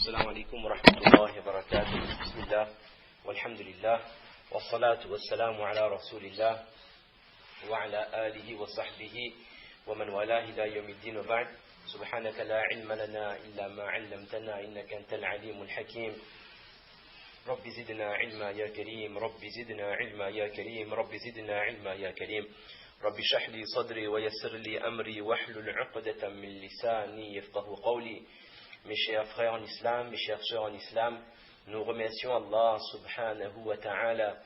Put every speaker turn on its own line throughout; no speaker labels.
السلام عليكم ورحمة الله وبركاته. بسم الله والحمد لله والصلاة والسلام على رسول الله وعلى آله وصحبه ومن والاه إلى يوم الدين وبعد. سبحانك لا علم لنا إلا ما علمتنا إنك أنت العليم الحكيم. رب زدنا علما يا كريم، رب زدنا علما يا كريم، رب زدنا علما يا كريم. رب اشرح لي صدري ويسر لي أمري واحلل عقدة من لساني يفقهوا قولي. Mes chers frères en islam, mes chères sœurs en islam, nous remercions Allah subhanahu wa ta'ala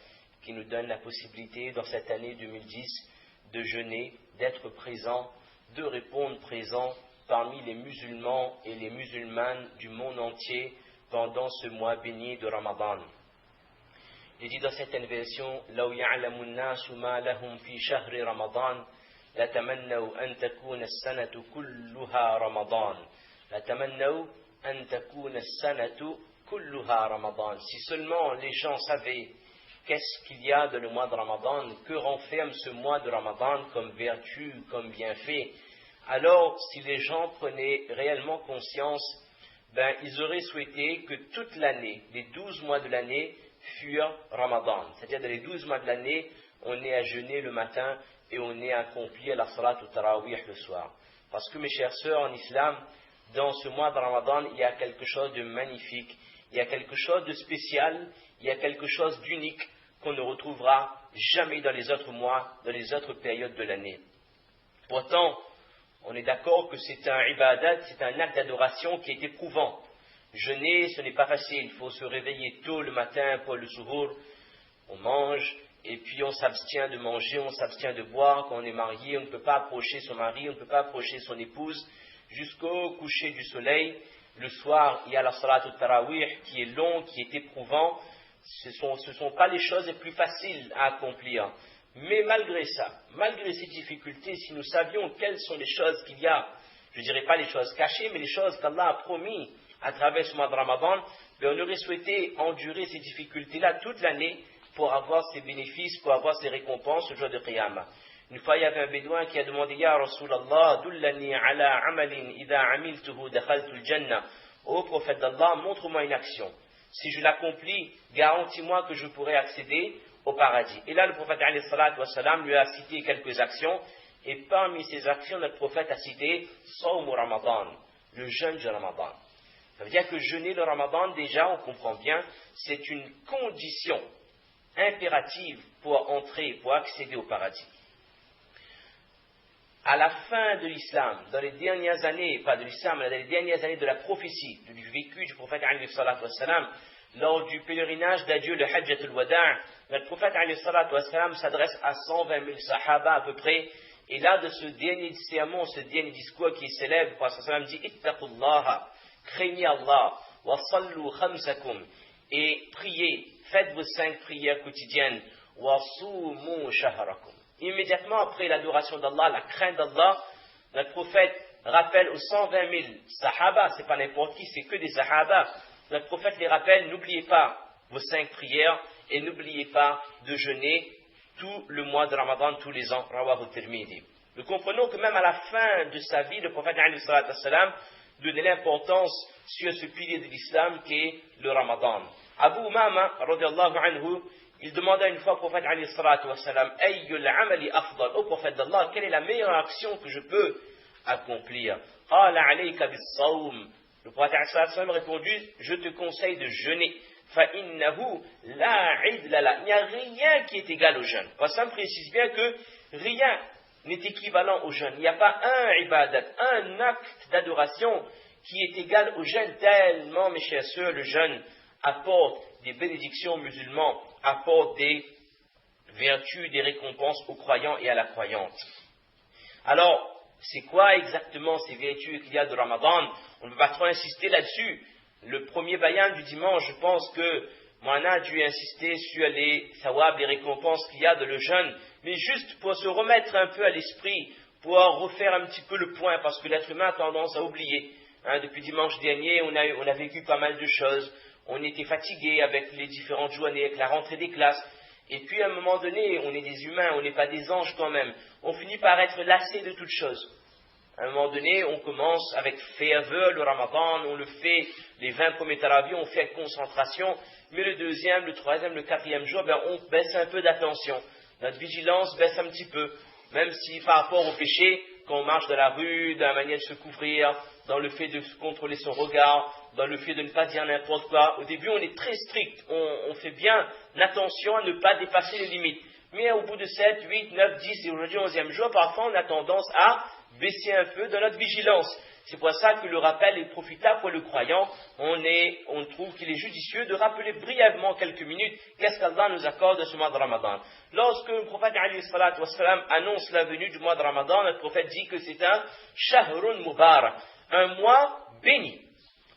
qui nous donne la possibilité dans cette année 2010 de jeûner, d'être présent, de répondre présent parmi les musulmans et les musulmanes du monde entier pendant ce mois béni de Ramadan. Il dit dans cette version: لو يعلم الناس ما لهم في شهر رمضان لتمنوا أن تكون السنة كلها رمضان. Si seulement les gens savaient qu'est-ce qu'il y a dans le mois de Ramadan, que renferme ce mois de Ramadan comme vertu, comme bienfait, alors si les gens prenaient réellement conscience, ils auraient souhaité que toute l'année, les 12 mois de l'année, furent Ramadan. C'est-à-dire dans les 12 mois de l'année, on est à jeûner le matin et on est à accomplir la salat ou tarawih le soir. Parce que mes chères sœurs en islam, dans ce mois de Ramadan, il y a quelque chose de magnifique, il y a quelque chose de spécial, il y a quelque chose d'unique qu'on ne retrouvera jamais dans les autres mois, dans les autres périodes de l'année. Pourtant, on est d'accord que c'est un ibadat, c'est un acte d'adoration qui est éprouvant. Jeûner, ce n'est pas facile, il faut se réveiller tôt le matin pour le suhour, on mange, et puis on s'abstient de manger, on s'abstient de boire. Quand on est marié, on ne peut pas approcher son mari, on ne peut pas approcher son épouse, jusqu'au coucher du soleil. Le soir, il y a la salat al-tarawih qui est long, qui est éprouvant. Ce ne sont pas les choses les plus faciles à accomplir. Mais malgré ça, malgré ces difficultés, si nous savions quelles sont les choses qu'il y a, je ne dirais pas les choses cachées, mais les choses qu'Allah a promis à travers ce mois de Ramadan, on aurait souhaité endurer ces difficultés-là toute l'année pour avoir ces bénéfices, pour avoir ces récompenses au jour de Qiyamah. Une fois, il y avait un bédouin qui a demandé: Ya Rasulallah, dullani ala amalin idha amiltuhu dakhaltul jannah. Ô prophète d'Allah, montre-moi une action. Si je l'accomplis, garantis-moi que je pourrai accéder au paradis. Et là, le prophète alayhi salatu wassalam lui a cité quelques actions. Et parmi ces actions, notre prophète a cité Sawm Ramadan, le jeûne du Ramadan. Ça veut dire que jeûner le Ramadan, déjà, on comprend bien, c'est une condition impérative pour entrer, pour accéder au paradis. À la fin de l'islam, dans les dernières années, pas de l'islam, mais dans les dernières années de la prophétie, du vécu du prophète alayhi salatu wassalam, lors du pèlerinage d'adieu, le Hajjat al-Wada', notre prophète alayhi salatu wassalam s'adresse à 120 000 sahaba à peu près, et là de ce dernier sermon, ce dernier discours qui est célèbre, le prophète sallam dit: Ittaqullaha, craignez Allah, wa sallu khamsakum, et priez, faites vos 5 prières quotidiennes, wa sumu shahrakum. Immédiatement après l'adoration d'Allah, la crainte d'Allah, notre prophète rappelle aux 120 000 sahaba, c'est pas n'importe qui, c'est que des sahaba, notre prophète les rappelle: n'oubliez pas vos 5 prières et n'oubliez pas de jeûner tout le mois de Ramadan, tous les ans. Rawahu Tirmidhi. Nous comprenons que même à la fin de sa vie, le prophète alayhi salatu wassalam donnait l'importance sur ce pilier de l'islam qui est le Ramadan. Abu Umama, radiyallahu anhu, il demanda une fois au prophète alayhi salatu wassalam: Ayyul amali afdal, au prophète d'Allah, quelle est la meilleure action que je peux accomplir? Qala alayka bis-sawm. Le prophète alayhi salatu wassalam répondu: je te conseille de jeûner. Fa innahu la idla la. Il n'y a rien qui est égal au jeûne. Le prophète précise bien que rien n'est équivalent au jeûne. Il n'y a pas un ibadat, un acte d'adoration qui est égal au jeûne, tellement, mes chers sœurs, le jeûne apporte des bénédictions aux musulmans, apporte des vertus, des récompenses aux croyants et à la croyante. Alors, c'est quoi exactement ces vertus qu'il y a de Ramadan? On ne va pas trop insister là-dessus. Le premier bayan du dimanche, je pense que Moana a dû insister sur les thawab, les récompenses qu'il y a de le jeûne, mais juste pour se remettre un peu à l'esprit, pour refaire un petit peu le point, parce que l'être humain a tendance à oublier. Depuis dimanche dernier, on a vécu pas mal de choses. On était fatigué avec les différentes journées, avec la rentrée des classes. Et puis à un moment donné, on est des humains, on n'est pas des anges quand même. On finit par être lassé de toutes choses. À un moment donné, on commence avec ferveur le Ramadan, on le fait les 20 premiers tarawih, on fait avec concentration, mais le deuxième, le troisième, le quatrième jour, on baisse un peu d'attention. Notre vigilance baisse un petit peu, même si par rapport au péché, quand on marche dans la rue, dans la manière de se couvrir, dans le fait de contrôler son regard, dans le fait de ne pas dire n'importe quoi, au début on est très strict, on fait bien attention à ne pas dépasser les limites. Mais au bout de 7, 8, 9, 10 et aujourd'hui 11e jour, parfois on a tendance à baisser un peu dans notre vigilance. C'est pour ça que le rappel est profitable pour le croyant. On trouve qu'il est judicieux de rappeler brièvement quelques minutes qu'est-ce qu'Allah nous accorde de ce mois de Ramadan. Lorsque le prophète annonce la venue du mois de Ramadan, le prophète dit que c'est un shahrun mubarak, un mois béni.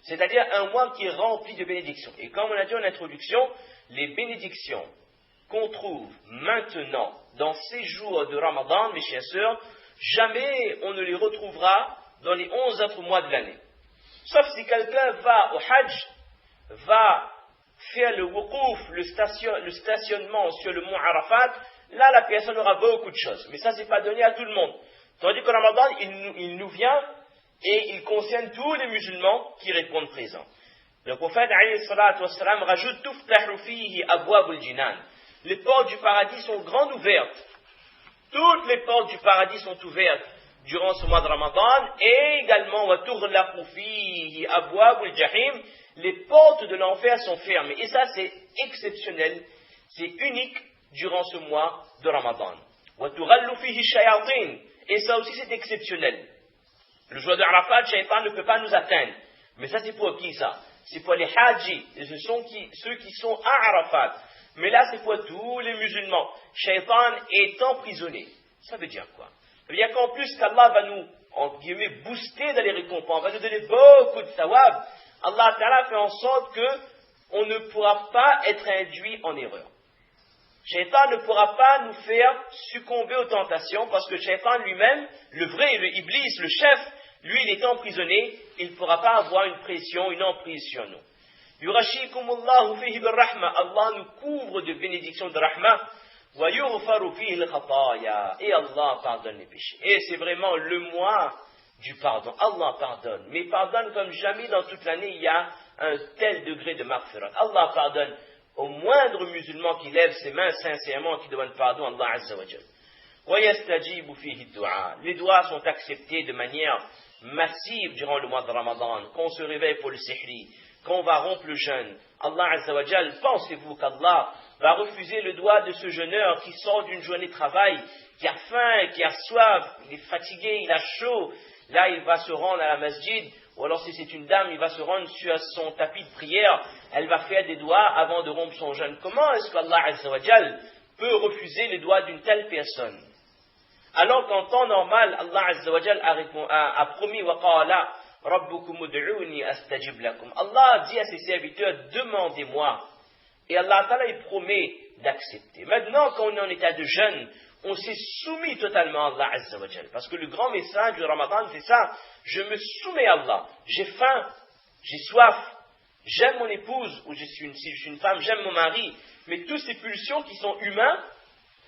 C'est-à-dire un mois qui est rempli de bénédictions. Et comme on a dit en introduction, les bénédictions qu'on trouve maintenant dans ces jours de Ramadan, mes chers sœurs, jamais on ne les retrouvera dans les 11 autres mois de l'année. Sauf si quelqu'un va au Hajj, va faire le wuqouf, le stationnement sur le mont Arafat, là la personne aura beaucoup de choses. Mais ça, c'est pas donné à tout le monde. Tandis que Ramadan, il nous vient et il concerne tous les musulmans qui répondent présents. Le prophète alayhi salatu wassalam rajoute tuftahu fihi abwabul jinan. Les portes du paradis sont grandes ouvertes. Toutes les portes du paradis sont ouvertes durant ce mois de Ramadan et également wa tughlaqu fihi abwabul jahim. Les portes de l'enfer sont fermées. Et ça, c'est exceptionnel, c'est unique durant ce mois de Ramadan. Wa tughallu fihi shayatin. Et ça aussi, c'est exceptionnel. Le jour de Arafat, Shaitan ne peut pas nous atteindre. Mais ça, c'est pour qui ça? C'est pour les hajis. Et ce sont ceux qui sont à Arafat. Mais là, c'est pour tous les musulmans. Shaitan est emprisonné. Ça veut dire quoi? Ça veut dire qu'en plus qu'Allah va nous, entre guillemets, booster dans les récompenses, va nous donner beaucoup de sawab. Allah Ta'ala fait en sorte qu'on ne pourra pas être induit en erreur. Shaitan ne pourra pas nous faire succomber aux tentations parce que Shaitan lui-même, le vrai, le Iblis, le chef, lui, il est emprisonné, il ne pourra pas avoir une pression, une emprise sur nous. Yurashikumullahu fihi birrahma. Allah nous couvre de bénédictions de rahma. Wa yughfaru fihi al-khataya. Et Allah pardonne les péchés. Et c'est vraiment le mois du pardon. Allah pardonne. Mais pardonne comme jamais dans toute l'année, il y a un tel degré de maghfirat. Allah pardonne au moindre musulman qui lève ses mains sincèrement, qui demande pardon à Allah Azza wa Jal. Wa yastajibu fihi ad-du'a. Les doigts sont acceptés de manière massive durant le mois de Ramadan. Quand on se réveille pour le sihri, quand on va rompre le jeûne, Allah Azza wa Jal, pensez-vous qu'Allah va refuser le doigt de ce jeûneur qui sort d'une journée de travail, qui a faim, qui a soif, il est fatigué, il a chaud, là il va se rendre à la masjid, ou alors si c'est une dame, il va se rendre sur son tapis de prière, elle va faire des doigts avant de rompre son jeûne. Comment est-ce qu'Allah Azza wa Jal peut refuser le doigt d'une telle personne? Alors qu'en temps normal, Allah Azza wa Jal a promis wa qala Rabbukum ud'uni astajib lakum. Allah dit à ses serviteurs, demandez-moi. Et Allah Ta'ala il promet d'accepter. Maintenant, quand on est en état de jeûne, on s'est soumis totalement à Allah Azza wa Jal. Parce que le grand message du Ramadan, c'est ça. Je me soumets à Allah. J'ai faim, j'ai soif, j'aime mon épouse, ou si je suis une femme, j'aime mon mari. Mais toutes ces pulsions qui sont humaines,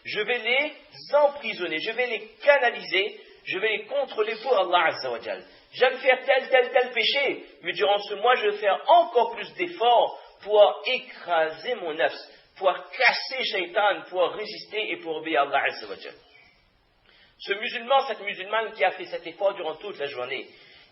je vais les emprisonner, je vais les canaliser, je vais les contrôler pour Allah Azza wa Jal. J'aime faire tel péché, mais durant ce mois, je vais faire encore plus d'efforts pour écraser mon nafs, pour casser Shaitan, pour résister et pour obéir à Allah Azza wa Jal. Ce musulman, cette musulmane qui a fait cet effort durant toute la journée,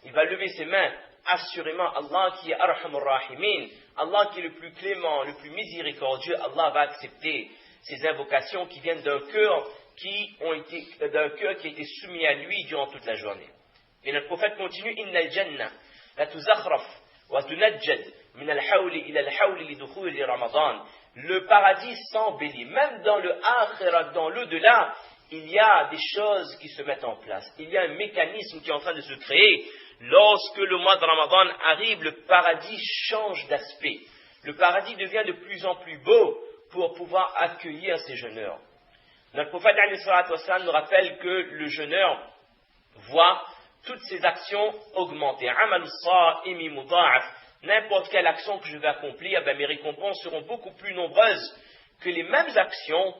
il va lever ses mains, assurément Allah qui est Arhamur Rahimin, Allah qui est le plus clément, le plus miséricordieux, Allah va accepter ces invocations qui viennent d'un cœur qui a été soumis à lui durant toute la journée. Et notre prophète continue, Inna al-jannah la tuzakhraf wa tunajjad min al-hawli ila al-hawli li dukhuli Ramadan. Le paradis s'embellit. Même dans le akhirat, dans l'au-delà, il y a des choses qui se mettent en place. Il y a un mécanisme qui est en train de se créer. Lorsque le mois de Ramadan arrive, le paradis change d'aspect. Le paradis devient de plus en plus beau pour pouvoir accueillir ces jeûneurs. Notre prophète nous rappelle que le jeûneur voit toutes ces actions augmenter. N'importe quelle action que je vais accomplir, mes récompenses seront beaucoup plus nombreuses que les mêmes actions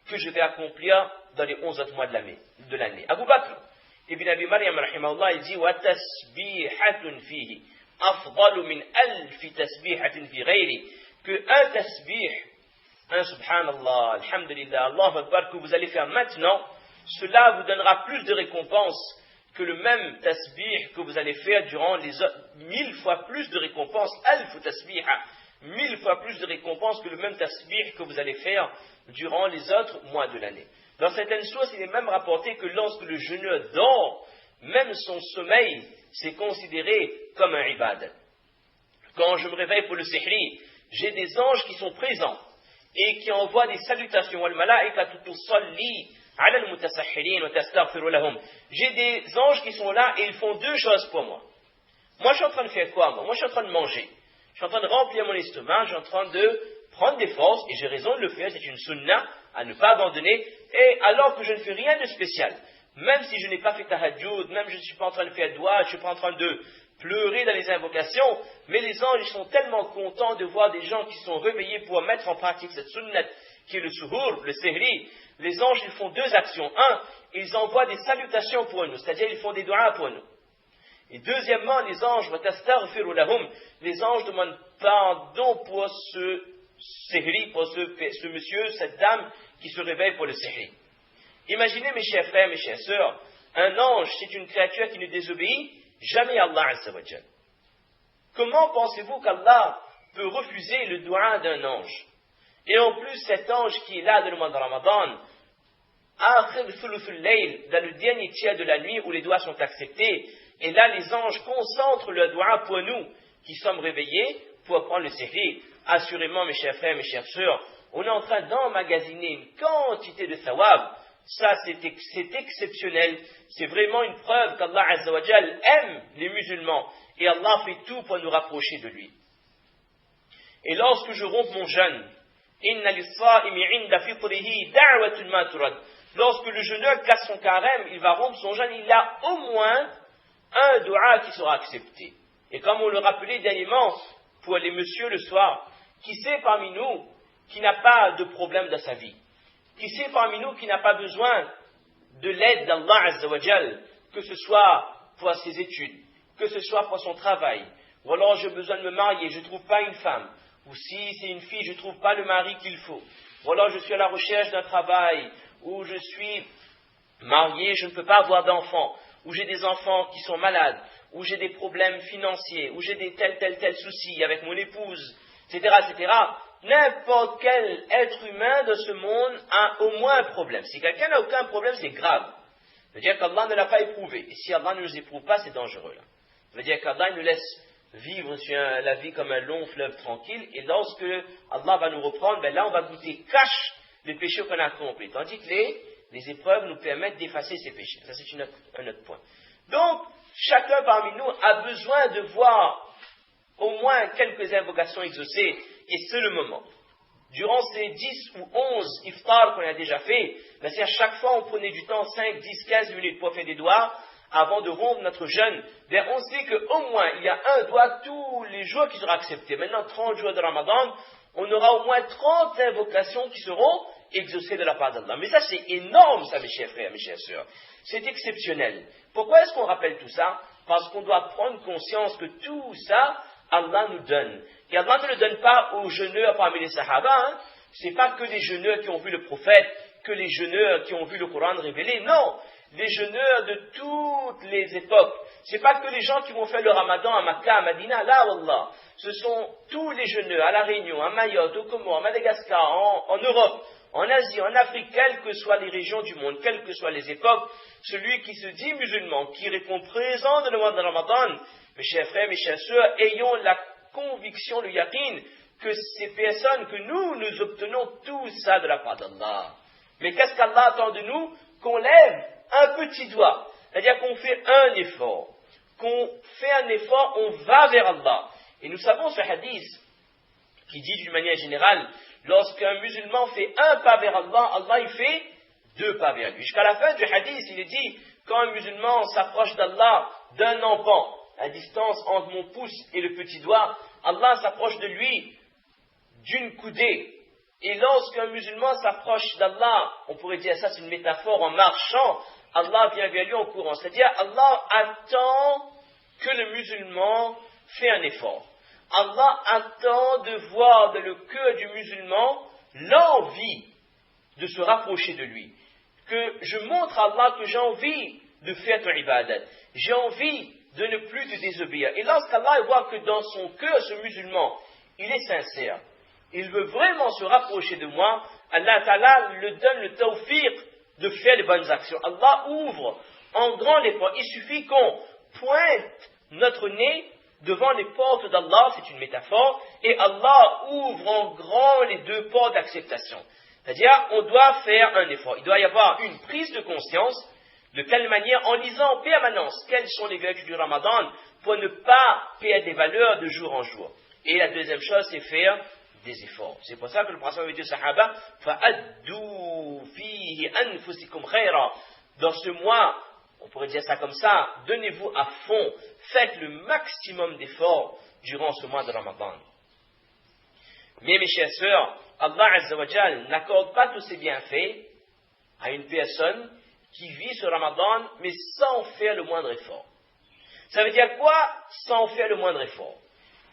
que je vais accomplir dans les 11 autres mois de l'année. Abu Bakr, Ibn Abi Maryam, rahimahullah, il dit وَتَسْبِيحَةٌ فِيهِ أَفْضَلُ مِنْ أَلْفِ تَسْبِيحَةٍ فِي غَيْرِ, que un tasbih, un subhanallah, alhamdulillah, Allahu Akbar que vous allez faire maintenant, cela vous donnera plus de récompense que le même tasbih que vous allez faire durant les autres, 1000 fois plus de récompense, alf tasbiha, 1000 fois plus de récompense que le même tasbih que vous allez faire durant les autres mois de l'année. Dans certaines sources, il est même rapporté que lorsque le jeûneur dort, même son sommeil, c'est considéré comme un ibad. Quand je me réveille pour le sihri, j'ai des anges qui sont présents et qui envoient des salutations. J'ai des anges qui sont là et ils font deux choses pour moi. Moi, je suis en train de faire quoi, moi? Moi, je suis en train de manger. Je suis en train de remplir mon estomac, je suis en train de prendre des forces, et j'ai raison de le faire, c'est une sunna à ne pas abandonner, et alors que je ne fais rien de spécial. Même si je n'ai pas fait tahajjud, même si je ne suis pas en train de faire dua, je ne suis pas en train de pleurer dans les invocations, mais les anges ils sont tellement contents de voir des gens qui sont réveillés pour mettre en pratique cette sunnat qui est le suhour, le sehri. Les anges ils font deux actions. Un, ils envoient des salutations pour nous, c'est-à-dire ils font des doigts pour nous. Et deuxièmement, les anges les anges demandent pardon pour ce sehri, pour ce monsieur, cette dame qui se réveille pour le sehri. Imaginez mes chers frères, mes chères sœurs, un ange c'est une créature qui ne désobéit jamais à Allah Azza wa Jal. Comment pensez-vous qu'Allah peut refuser le doua d'un ange? Et en plus, cet ange qui est là dans le mois de Ramadan, dans le dernier tiers de la nuit où les doigts sont acceptés, et là les anges concentrent le doua pour nous qui sommes réveillés pour prendre le sihri. Assurément, mes chers frères, mes chères sœurs, on est en train d'emmagasiner une quantité de thawab. Ça, c'est exceptionnel. C'est vraiment une preuve qu'Allah Azza wa Jal aime les musulmans. Et Allah fait tout pour nous rapprocher de lui. Et lorsque je romps mon jeûne, lorsque le jeûneur casse son carême, il va rompre son jeûne, il a au moins un dua qui sera accepté. Et comme on le rappelait dernièrement, pour les messieurs le soir, qui sait parmi nous qui n'a pas de problème dans sa vie? Qui sait parmi nous qui n'a pas besoin de l'aide d'Allah Azza wa Jal, que ce soit pour ses études, que ce soit pour son travail, ou alors j'ai besoin de me marier, je ne trouve pas une femme, ou si c'est une fille, je ne trouve pas le mari qu'il faut, ou alors je suis à la recherche d'un travail, ou je suis marié, je ne peux pas avoir d'enfants, ou j'ai des enfants qui sont malades, ou j'ai des problèmes financiers, ou j'ai des tels soucis avec mon épouse, etc., etc., n'importe quel être humain de ce monde a au moins un problème. Si quelqu'un n'a aucun problème, c'est grave. Ça veut dire qu'Allah ne l'a pas éprouvé. Et si Allah ne nous éprouve pas, c'est dangereux. Là. Ça veut dire qu'Allah nous laisse vivre sur la vie comme un long fleuve tranquille. Et lorsque Allah va nous reprendre, ben là on va goûter cash les péchés qu'on a accomplis. Tandis que les épreuves nous permettent d'effacer ces péchés. Ça c'est un autre point. Donc, chacun parmi nous a besoin de voir au moins quelques invocations exaucées. Et c'est le moment. Durant ces 10 ou 11 iftars qu'on a déjà fait, ben c'est à chaque fois on prenait du temps, 5, 10, 15 minutes pour faire des doigts, avant de rompre notre jeûne, ben on sait qu'au moins il y a un doigt tous les jours qui sera accepté. Maintenant, 30 jours de Ramadan, on aura au moins 30 invocations qui seront exaucées de la part d'Allah. Mais ça c'est énorme ça mes chers frères, mes chères sœurs. C'est exceptionnel. Pourquoi est-ce qu'on rappelle tout ça? Parce qu'on doit prendre conscience que tout ça, Allah nous donne. Et Allah ne le donne pas aux jeûneurs parmi les sahaba. Hein. Ce n'est pas que les jeûneurs qui ont vu le prophète, que les jeûneurs qui ont vu le Coran révélé. Non, les jeûneurs de toutes les époques. Ce n'est pas que les gens qui vont faire le ramadan à Makkah, à Madina, là, Allah. Ce sont tous les jeûneurs à La Réunion, à Mayotte, au Comores, à Madagascar, en Europe, en Asie, en Afrique, quelles que soient les régions du monde, quelles que soient les époques. Celui qui se dit musulman, qui répond présent dans le mois de Ramadan, mes chers frères, mes chères sœurs, ayons la conviction, le yaqin, que ces personnes, que nous obtenons tout ça de la part d'Allah. Mais qu'est-ce qu'Allah attend de nous? Qu'on lève un petit doigt. C'est-à-dire qu'on fait un effort. On va vers Allah. Et nous savons ce hadith qui dit d'une manière générale, lorsqu'un musulman fait un pas vers Allah, Allah il fait 2 pas vers lui. Jusqu'à la fin du hadith, il est dit, quand un musulman s'approche d'Allah d'un empan, à distance entre mon pouce et le petit doigt, Allah s'approche de lui d'une coudée. Et lorsqu'un musulman s'approche d'Allah, on pourrait dire ça c'est une métaphore en marchant, Allah vient vers lui en courant. C'est-à-dire, Allah attend que le musulman fait un effort. Allah attend de voir dans le cœur du musulman l'envie de se rapprocher de lui. Que je montre à Allah que j'ai envie de faire ton ibadat. J'ai envie de ne plus te désobéir. Et lorsqu'Allah voit que dans son cœur, ce musulman, il est sincère, il veut vraiment se rapprocher de moi, Allah Ta'ala lui donne le tawfiq de faire les bonnes actions. Allah ouvre en grand les portes. Il suffit qu'on pointe notre nez devant les portes d'Allah, c'est une métaphore, et Allah ouvre en grand les deux portes d'acceptation. C'est-à-dire, on doit faire un effort. Il doit y avoir une prise de conscience, de quelle manière, en lisant en permanence quelles sont les vertus du Ramadan, pour ne pas perdre des valeurs de jour en jour. Et la deuxième chose, c'est faire des efforts. C'est pour ça que le prophète avait dit aux Sahaba, فَأَدُّوا فِيهِ أَنفُسِكُمْ خَيْرًا. Dans ce mois, on pourrait dire ça comme ça, donnez-vous à fond, faites le maximum d'efforts durant ce mois de Ramadan. Mais mes chers sœurs, Allah Azza wa Jal n'accorde pas tous ces bienfaits à une personne qui vit ce Ramadan, mais sans faire le moindre effort. Ça veut dire quoi, sans faire le moindre effort?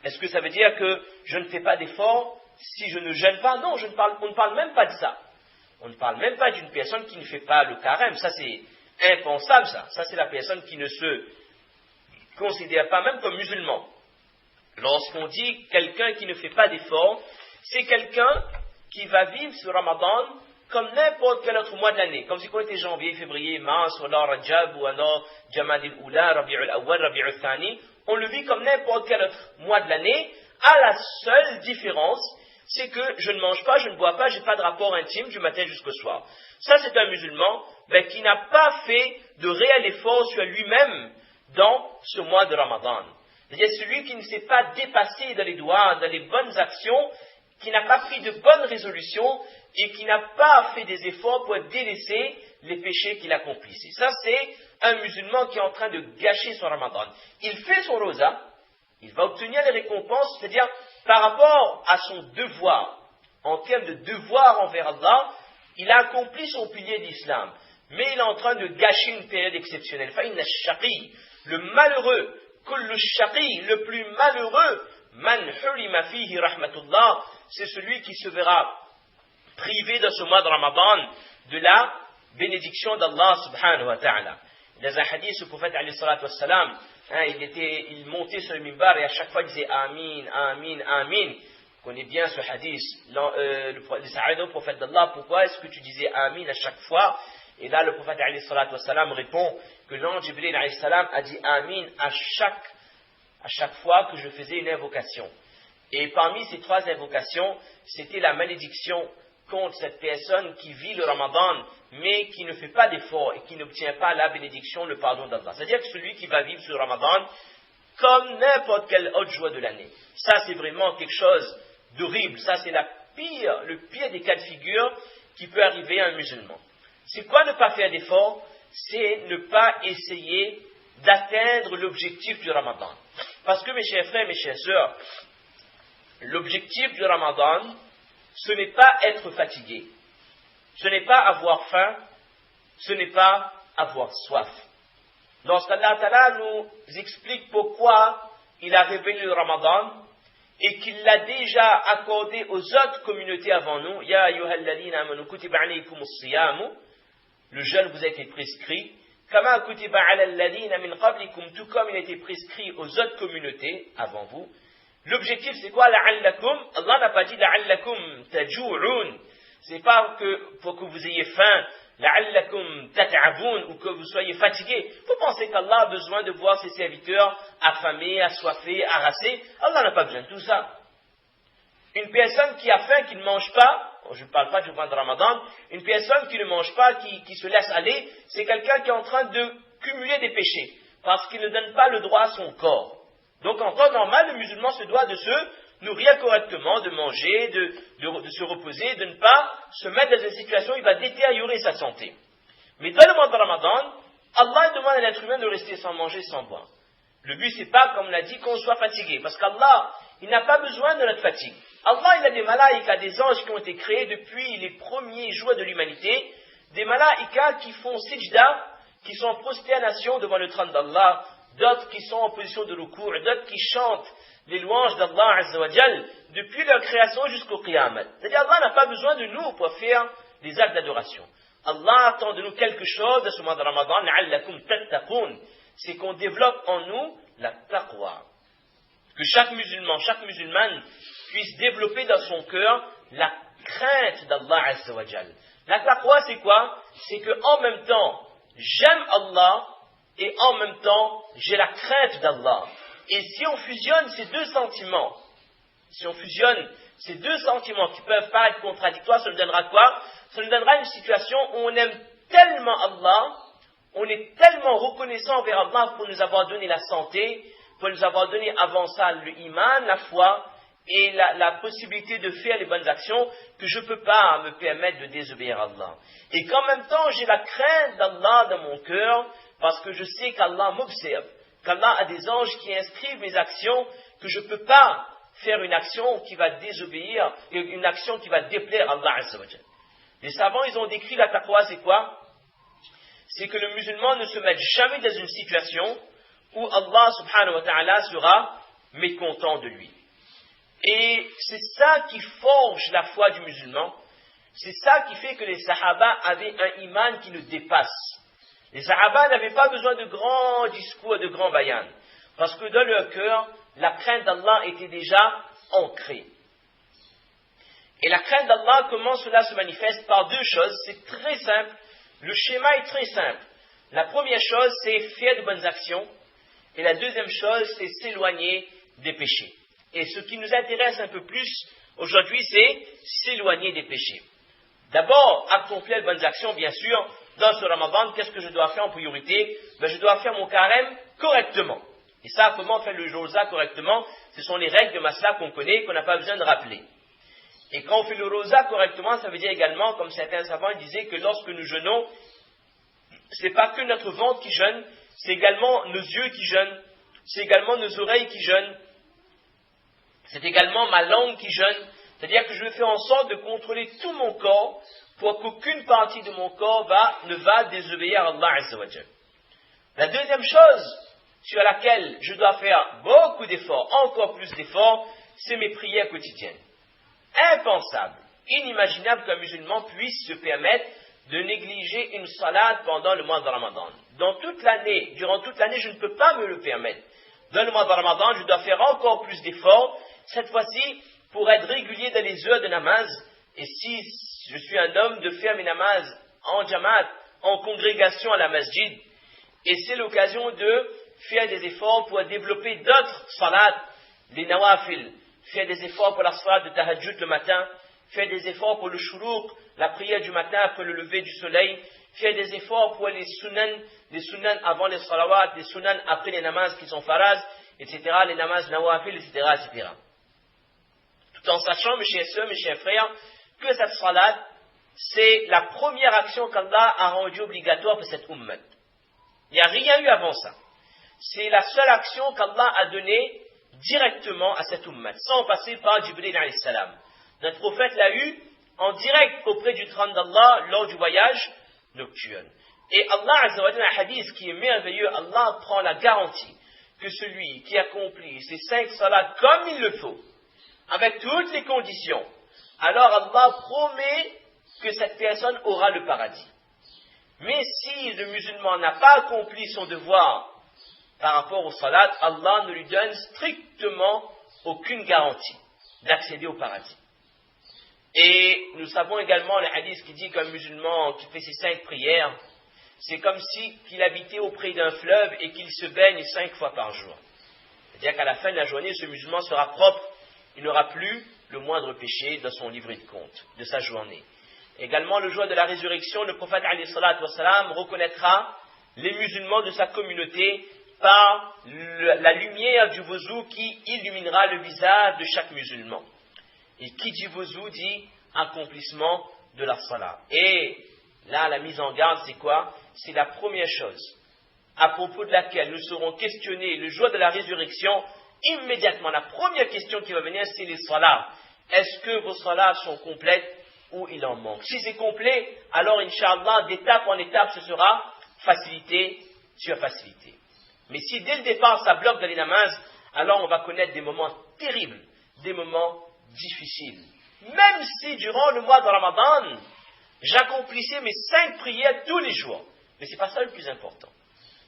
Est-ce que ça veut dire que je ne fais pas d'effort si je ne jeûne pas? Non, on ne parle même pas de ça. On ne parle même pas d'une personne qui ne fait pas le carême. Ça, c'est impensable, ça. Ça, c'est la personne qui ne se considère pas même comme musulman. Lorsqu'on dit quelqu'un qui ne fait pas d'effort, c'est quelqu'un qui va vivre ce Ramadan comme n'importe quel autre mois de l'année. Comme si on était janvier, février, mars, ou alors Rajab, ou alors Jamad al-Oula, Rabi'ul Awwal, Rabi'ul Thani. On le vit comme n'importe quel autre mois de l'année, à la seule différence, c'est que je ne mange pas, je ne bois pas, je n'ai pas de rapport intime du matin jusqu'au soir. Ça, c'est un musulman qui n'a pas fait de réel effort sur lui-même dans ce mois de Ramadan. C'est-à-dire celui qui ne s'est pas dépassé dans les doigts, dans les bonnes actions, qui n'a pas pris de bonnes résolutions et qui n'a pas fait des efforts pour délaisser les péchés qu'il accomplissait. Ça, c'est un musulman qui est en train de gâcher son Ramadan. Il fait son rosa, il va obtenir les récompenses, c'est-à-dire par rapport à son devoir, en termes de devoir envers Allah, il a accompli son pilier d'islam, mais il est en train de gâcher une période exceptionnelle. Fa'inna shaqi, le malheureux, kullu shaqi, le plus malheureux, man hurima fihi rahmatullah, c'est celui qui se verra privé dans ce mois de Ramadan de la bénédiction d'Allah subhanahu wa ta'ala. Dans un hadith, le prophète alayhi salatu wassalam, il montait sur le mimbar et à chaque fois il disait Amin, Amin, Amin. Vous connaissez bien ce hadith. Le Sahaba au prophète d'Allah, pourquoi est-ce que tu disais Amin à chaque fois? Et là, le prophète alayhi salatu wassalam répond que l'ange Jibril alayhi salam a dit Amin à chaque fois que je faisais une invocation. Et parmi ces trois invocations, c'était la malédiction contre cette personne qui vit le Ramadan, mais qui ne fait pas d'effort et qui n'obtient pas la bénédiction, le pardon d'Allah. C'est-à-dire que celui qui va vivre ce Ramadan comme n'importe quel autre jour de l'année. Ça, c'est vraiment quelque chose d'horrible. Ça, c'est le pire des cas de figure qui peut arriver à un musulman. C'est quoi ne pas faire d'effort? C'est ne pas essayer d'atteindre l'objectif du Ramadan. Parce que mes chers frères, mes chères sœurs, l'objectif du Ramadan, ce n'est pas être fatigué, ce n'est pas avoir faim, ce n'est pas avoir soif. Lorsqu'Allah Ta'ala nous explique pourquoi il a révélé le Ramadan et qu'il l'a déjà accordé aux autres communautés avant nous, Ya ayyuhalladhina amanu kutiba alaykumus siyamu, le jeûne vous a été prescrit, Kama kutiba ala alladhina min qablikum, tout comme il a été prescrit aux autres communautés avant vous. L'objectif, c'est quoi? La'allakum. Allah n'a pas dit la'allakum tajou'un. C'est pas pour que vous ayez faim, la'allakum tat'aboun, ou que vous soyez fatigués. Vous pensez qu'Allah a besoin de voir ses serviteurs affamés, assoiffés, harassés? Allah n'a pas besoin de tout ça. Une personne qui a faim, qui ne mange pas, je ne parle pas du mois de Ramadan, une personne qui ne mange pas, qui se laisse aller, c'est quelqu'un qui est en train de cumuler des péchés, parce qu'il ne donne pas le droit à son corps. Donc en temps normal, le musulman se doit de se nourrir correctement, de manger, de se reposer, de ne pas se mettre dans une situation où il va détériorer sa santé. Mais dans le mois de Ramadan, Allah demande à l'être humain de rester sans manger, sans boire. Le but, c'est pas, comme on l'a dit, qu'on soit fatigué, parce qu'Allah, il n'a pas besoin de notre fatigue. Allah, il a des malaïkas, des anges qui ont été créés depuis les premiers jours de l'humanité, des malaïkas qui font sijda, qui sont en prosternation devant le trône d'Allah, d'autres qui sont en position de recours, d'autres qui chantent les louanges d'Allah Azza wa Jal depuis leur création jusqu'au Qiyamah. C'est-à-dire Allah n'a pas besoin de nous pour faire des actes d'adoration. Allah attend de nous quelque chose de ce mois de Ramadan, la'allakum tattaqun, c'est qu'on développe en nous la taqwa. Que chaque musulman, chaque musulmane puisse développer dans son cœur la crainte d'Allah Azza wa Jal. La taqwa c'est quoi? C'est que en même temps, j'aime Allah et en même temps, j'ai la crainte d'Allah. Et si on fusionne ces deux sentiments, qui peuvent paraître contradictoires, ça nous donnera quoi? Ça nous donnera une situation où on aime tellement Allah, on est tellement reconnaissant envers Allah pour nous avoir donné la santé, pour nous avoir donné avant ça le iman, la foi, et la possibilité de faire les bonnes actions, que je ne peux pas me permettre de désobéir à Allah. Et qu'en même temps, j'ai la crainte d'Allah dans mon cœur, parce que je sais qu'Allah m'observe, qu'Allah a des anges qui inscrivent mes actions, que je ne peux pas faire une action qui va désobéir, une action qui va déplaire à Allah Azza wa Jal. Les savants, ils ont décrit la taqwa, c'est quoi? C'est que le musulman ne se mette jamais dans une situation où Allah subhanahu wa ta'ala sera mécontent de lui. Et c'est ça qui forge la foi du musulman, c'est ça qui fait que les sahaba avaient un iman qui nous dépasse. Les sahaba n'avaient pas besoin de grands discours, de grands bayans, parce que dans leur cœur, la crainte d'Allah était déjà ancrée. Et la crainte d'Allah, comment cela se manifeste? Par deux choses, c'est très simple, le schéma est très simple. La première chose, c'est faire de bonnes actions, et la deuxième chose, c'est s'éloigner des péchés. Et ce qui nous intéresse un peu plus aujourd'hui, c'est s'éloigner des péchés. D'abord, accomplir de bonnes actions, bien sûr. Dans ce Ramadan, qu'est-ce que je dois faire en priorité? Je dois faire mon carême correctement. Et ça, comment faire le rosa correctement? Ce sont les règles de Masla qu'on connaît, qu'on n'a pas besoin de rappeler. Et quand on fait le rosa correctement, ça veut dire également, comme certains savants disaient, que lorsque nous jeûnons, c'est pas que notre ventre qui jeûne, c'est également nos yeux qui jeûnent, c'est également nos oreilles qui jeûnent, c'est également ma langue qui jeûne. C'est-à-dire que je vais faire en sorte de contrôler tout mon corps pour qu'aucune partie de mon corps ne va désobéir à Allah Azza wa Jal. La deuxième chose sur laquelle je dois faire beaucoup d'efforts, encore plus d'efforts, c'est mes prières quotidiennes. Impensable, inimaginable qu'un musulman puisse se permettre de négliger une salade pendant le mois de Ramadan. Durant toute l'année, je ne peux pas me le permettre. Dans le mois de Ramadan, je dois faire encore plus d'efforts, cette fois-ci, pour être régulier dans les heures de namaz, et si je suis un homme, de faire mes namaz en jamaat, en congrégation à la masjid, et c'est l'occasion de faire des efforts pour développer d'autres salades, les nawafil, faire des efforts pour la salat de tahajjud le matin, faire des efforts pour le shuruq, la prière du matin après le lever du soleil, faire des efforts pour les sunan avant les salawat, les sunan après les namaz qui sont faraz, etc., les namaz nawafil, etc., etc. Tout en sachant, mes chers sœurs, mes chers frères, que cette salat, c'est la première action qu'Allah a rendue obligatoire pour cette ummat. Il n'y a rien eu avant ça. C'est la seule action qu'Allah a donnée directement à cette ummat, sans passer par Jibril alayhi salam. Notre prophète l'a eu en direct auprès du trône d'Allah lors du voyage nocturne. Et Allah Azza wa Jalla, un hadith qui est merveilleux, Allah prend la garantie que celui qui accomplit ces 5 salats comme il le faut, avec toutes les conditions, alors Allah promet que cette personne aura le paradis. Mais si le musulman n'a pas accompli son devoir par rapport au salat, Allah ne lui donne strictement aucune garantie d'accéder au paradis. Et nous savons également le hadith qui dit qu'un musulman qui fait ses 5 prières, c'est comme si qu'il habitait auprès d'un fleuve et qu'il se baigne 5 fois par jour. C'est-à-dire qu'à la fin de la journée, ce musulman sera propre, il n'aura plus le moindre péché dans son livret de compte de sa journée. Également, le jour de la résurrection, le prophète alayhi salatu wassalam reconnaîtra les musulmans de sa communauté par la lumière du wuzu qui illuminera le visage de chaque musulman. Et qui dit wuzu dit accomplissement de la salat. Et là, la mise en garde, c'est quoi? C'est la première chose à propos de laquelle nous serons questionnés le jour de la résurrection. Immédiatement, la première question qui va venir, c'est les salats. Est-ce que vos salats sont complètes ou il en manque? Si c'est complet, alors, Inch'Allah, d'étape en étape, ce sera facilité sur facilité. Mais si dès le départ ça bloque dans les namazes, alors on va connaître des moments terribles, des moments difficiles. Même si durant le mois de Ramadan, j'accomplissais mes 5 prières tous les jours. Mais ce n'est pas ça le plus important.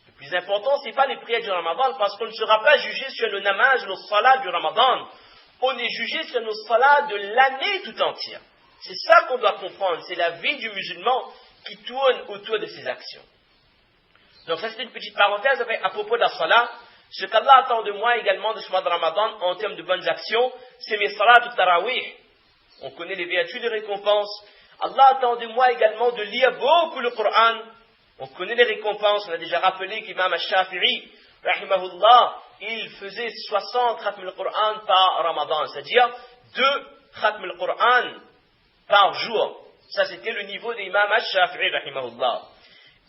Le plus important, ce n'est pas les prières du Ramadan, parce qu'on ne sera pas jugé sur le namaz, le salat du Ramadan. On est jugé sur nos salats de l'année tout entière. C'est ça qu'on doit comprendre. C'est la vie du musulman qui tourne autour de ses actions. Donc ça, c'est une petite parenthèse à propos de la salat. Ce qu'Allah attend de moi également de ce mois de Ramadan en termes de bonnes actions, c'est mes salats de tarawih. On connaît les vertus de récompense. Allah attend de moi également de lire beaucoup le Coran. On connaît les récompenses. On a déjà rappelé qu'Imam al-Shafi'i, rahimahullah, il faisait 60 khatm al-Qur'an par Ramadan, c'est-à-dire 2 khatm al-Qur'an par jour. Ça, c'était le niveau d'Imam al-Shafi'i, rahimahullah.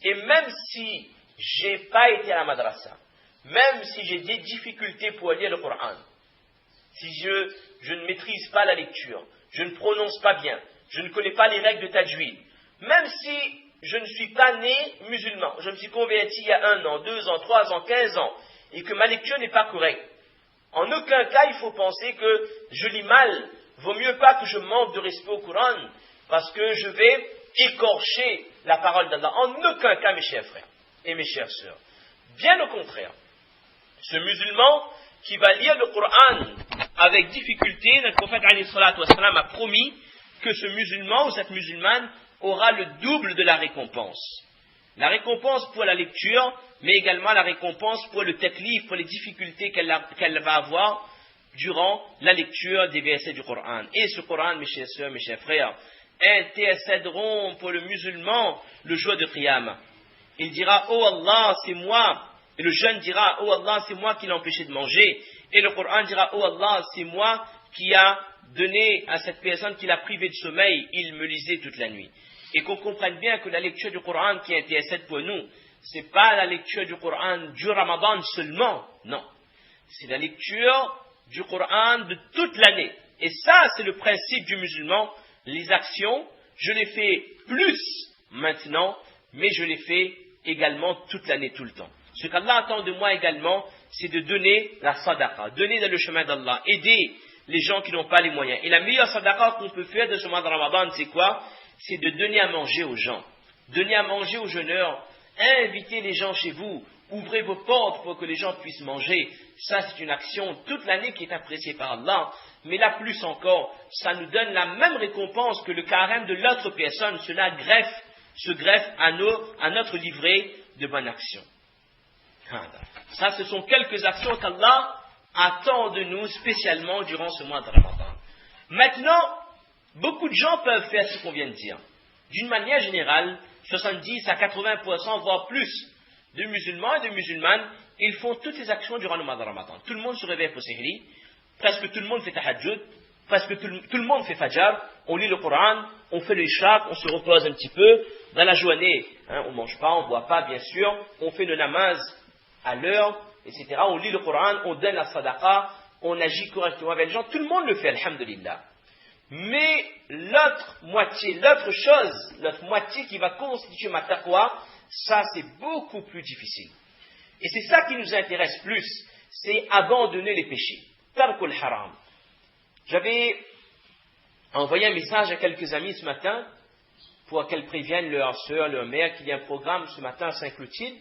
Et même si j'ai pas été à la madrasa, même si j'ai des difficultés pour lire le Coran, si je ne maîtrise pas la lecture, je ne prononce pas bien, je ne connais pas les règles de tajwid, même si je ne suis pas né musulman, je me suis converti il y a 1 an, 2 ans, 3 ans, 15 ans, et que ma lecture n'est pas correcte, en aucun cas il faut penser que je lis mal. Vaut mieux pas que je manque de respect au Coran, parce que je vais écorcher la parole d'Allah. En aucun cas, mes chers frères et mes chères sœurs. Bien au contraire, ce musulman qui va lire le Coran avec difficulté, notre prophète alayhi salatu wassalam a promis que ce musulman ou cette musulmane aura le double de la récompense. La récompense pour la lecture, mais également la récompense pour le taklif, pour les difficultés qu'elle va avoir durant la lecture des versets du Coran. Et ce Coran, mes chers sœurs, mes chers frères, intercéderont pour le musulman le jour de Qiyamah. Il dira, oh Allah, c'est moi. Et le jeune dira, oh Allah, c'est moi qui l'ai empêché de manger. Et le Coran dira, oh Allah, c'est moi qui a donné à cette personne qui l'a privé de sommeil, il me lisait toute la nuit. Et qu'on comprenne bien que la lecture du Coran qui intercède pour nous, c'est pas la lecture du Coran du Ramadan seulement, non. C'est la lecture du Coran de toute l'année. Et ça, c'est le principe du musulman. Les actions, je les fais plus maintenant, mais je les fais également toute l'année, tout le temps. Ce qu'Allah attend de moi également, c'est de donner la sadaqa, donner dans le chemin d'Allah, aider les gens qui n'ont pas les moyens. Et la meilleure sadaqa qu'on peut faire de ce mois de Ramadan, c'est quoi? C'est de donner à manger aux gens, donner à manger aux jeûneurs, inviter les gens chez vous, ouvrez vos portes pour que les gens puissent manger. Ça, c'est une action toute l'année qui est appréciée par Allah. Mais là, plus encore, ça nous donne la même récompense que le carême de l'autre personne. Cela se greffe à notre livret de bonnes actions. Ça, ce sont quelques actions qu'Allah attend de nous spécialement durant ce mois de Ramadan. Maintenant, beaucoup de gens peuvent faire ce qu'on vient de dire. D'une manière générale, 70 à 80%, voire plus, de musulmans et de musulmanes, ils font toutes les actions durant le mois de Ramadan. Tout le monde se réveille pour Sihri, presque tout le monde fait tahajjud, presque tout le monde fait fajr, on lit le Coran, on fait le ishraq, on se repose un petit peu. Dans la journée, on ne mange pas, on ne boit pas, bien sûr, on fait le namaz à l'heure, etc. On lit le Coran, on donne la sadaqa, on agit correctement avec les gens. Tout le monde le fait, alhamdulillah. Mais l'autre moitié qui va constituer ma taqwa, ça c'est beaucoup plus difficile. Et c'est ça qui nous intéresse plus, c'est abandonner les péchés. Tarkul haram. J'avais envoyé un message à quelques amis ce matin pour qu'elles préviennent leur soeur, leur mère qu'il y a un programme ce matin à Saint-Clotilde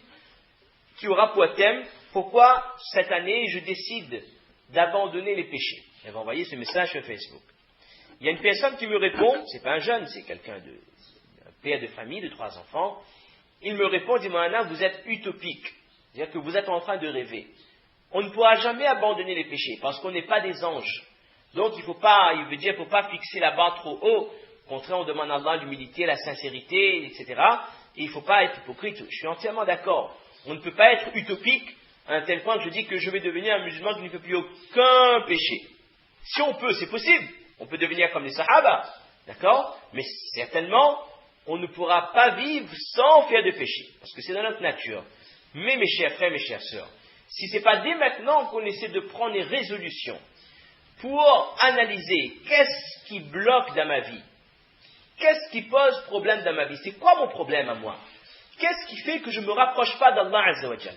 qui aura pour thème pourquoi cette année je décide d'abandonner les péchés. J'avais envoyé ce message sur Facebook. Il y a une personne qui me répond, c'est pas un jeune, c'est un père de famille de 3 enfants. Il me répond, dit Mohamed, vous êtes utopique. C'est-à-dire que vous êtes en train de rêver. On ne pourra jamais abandonner les péchés parce qu'on n'est pas des anges. Donc il ne faut pas fixer la barre trop haut. Au contraire, on demande à Allah l'humilité, la sincérité, etc. Et il ne faut pas être hypocrite. Je suis entièrement d'accord. On ne peut pas être utopique à un tel point que je dis que je vais devenir un musulman qui ne fait plus aucun péché. Si on peut, c'est possible. On peut devenir comme les Sahaba. D'accord? Mais certainement, on ne pourra pas vivre sans faire de péché. Parce que c'est dans notre nature. Mais mes chers frères, mes chères sœurs, si ce n'est pas dès maintenant qu'on essaie de prendre des résolutions pour analyser qu'est-ce qui bloque dans ma vie, qu'est-ce qui pose problème dans ma vie, c'est quoi mon problème à moi? qu'est-ce qui fait que je ne me rapproche pas d'Allah Azza wa Jal?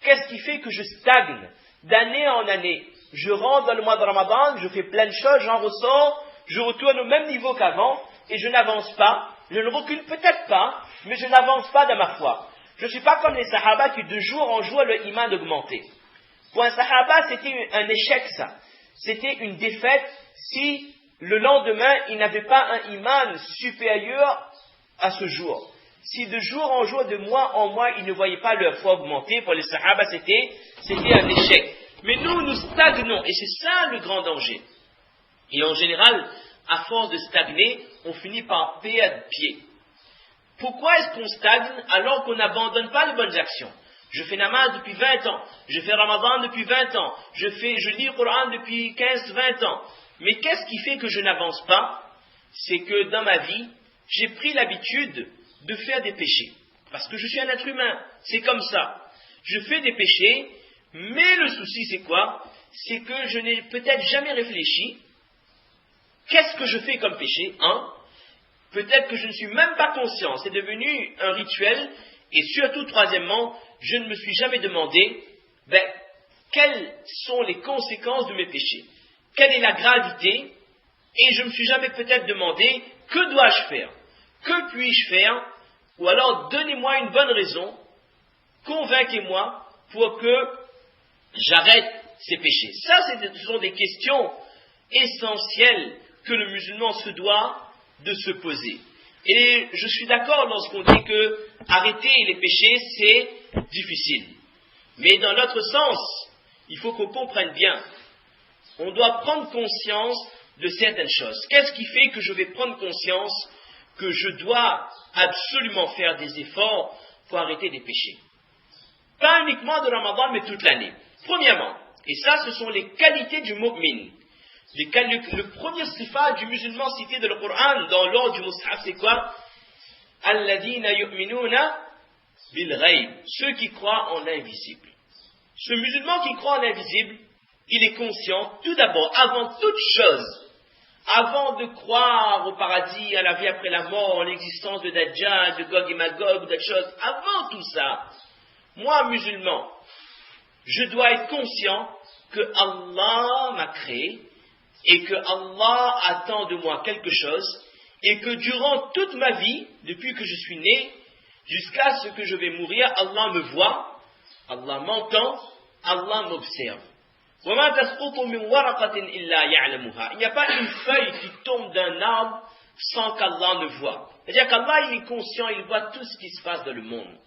Qu'est-ce qui fait que je stagne d'année en année? Je rentre dans le mois de Ramadan, je fais plein de choses, j'en ressors, je retourne au même niveau qu'avant, et je n'avance pas, je ne recule peut-être pas, mais je n'avance pas dans ma foi. Je ne suis pas comme les Sahaba qui de jour en jour le iman augmentait. Pour un Sahaba, c'était un échec ça. C'était une défaite si le lendemain, il n'avait pas un iman supérieur à ce jour. Si de jour en jour, de mois en mois, ils ne voyaient pas leur foi augmenter, pour les Sahaba, c'était un échec. Mais nous stagnons, et c'est ça le grand danger. Et en général, à force de stagner, on finit par perdre pied. Pourquoi est-ce qu'on stagne alors qu'on n'abandonne pas les bonnes actions? Je fais namaz depuis 20 ans, je fais Ramadan depuis 20 ans, je lis le Coran depuis 15-20 ans. Mais qu'est-ce qui fait que je n'avance pas? C'est que dans ma vie, j'ai pris l'habitude de faire des péchés. Parce que je suis un être humain, c'est comme ça. Je fais des péchés, mais le souci c'est quoi? C'est que je n'ai peut-être jamais réfléchi. Qu'est-ce que je fais comme péché? Peut-être que je ne suis même pas conscient. C'est devenu un rituel. Et surtout, troisièmement, je ne me suis jamais demandé quelles sont les conséquences de mes péchés. Quelle est la gravité? Et je ne me suis jamais peut-être demandé que dois-je faire? Que puis-je faire? Ou alors donnez-moi une bonne raison, convainquez-moi pour que j'arrête ces péchés. Ça, ce sont des questions essentielles que le musulman se doit de se poser. Et je suis d'accord lorsqu'on dit que arrêter les péchés, c'est difficile. Mais dans l'autre sens, il faut qu'on comprenne bien. On doit prendre conscience de certaines choses. Qu'est-ce qui fait que je vais prendre conscience que je dois absolument faire des efforts pour arrêter des péchés? Pas uniquement de Ramadan, mais toute l'année. Premièrement, et ça, ce sont les qualités du mu'min. Le premier sifa du musulman cité dans le Coran, dans l'ordre du Mus'haf, c'est quoi? Alladina yu'minuna bil ghayb, ceux qui croient en l'invisible. Ce musulman qui croit en l'invisible, il est conscient, tout d'abord, avant toute chose, avant de croire au paradis, à la vie après la mort, en l'existence de Dajjal, de Gog et Magog, d'autres choses, avant tout ça, moi, musulman, je dois être conscient que Allah m'a créé, et que Allah attend de moi quelque chose, et que durant toute ma vie, depuis que je suis né, jusqu'à ce que je vais mourir, Allah me voit, Allah m'entend, Allah m'observe. Il n'y a pas une feuille qui tombe d'un arbre sans qu'Allah ne voie. C'est-à-dire qu'Allah, il est conscient, il voit tout ce qui se passe dans le monde.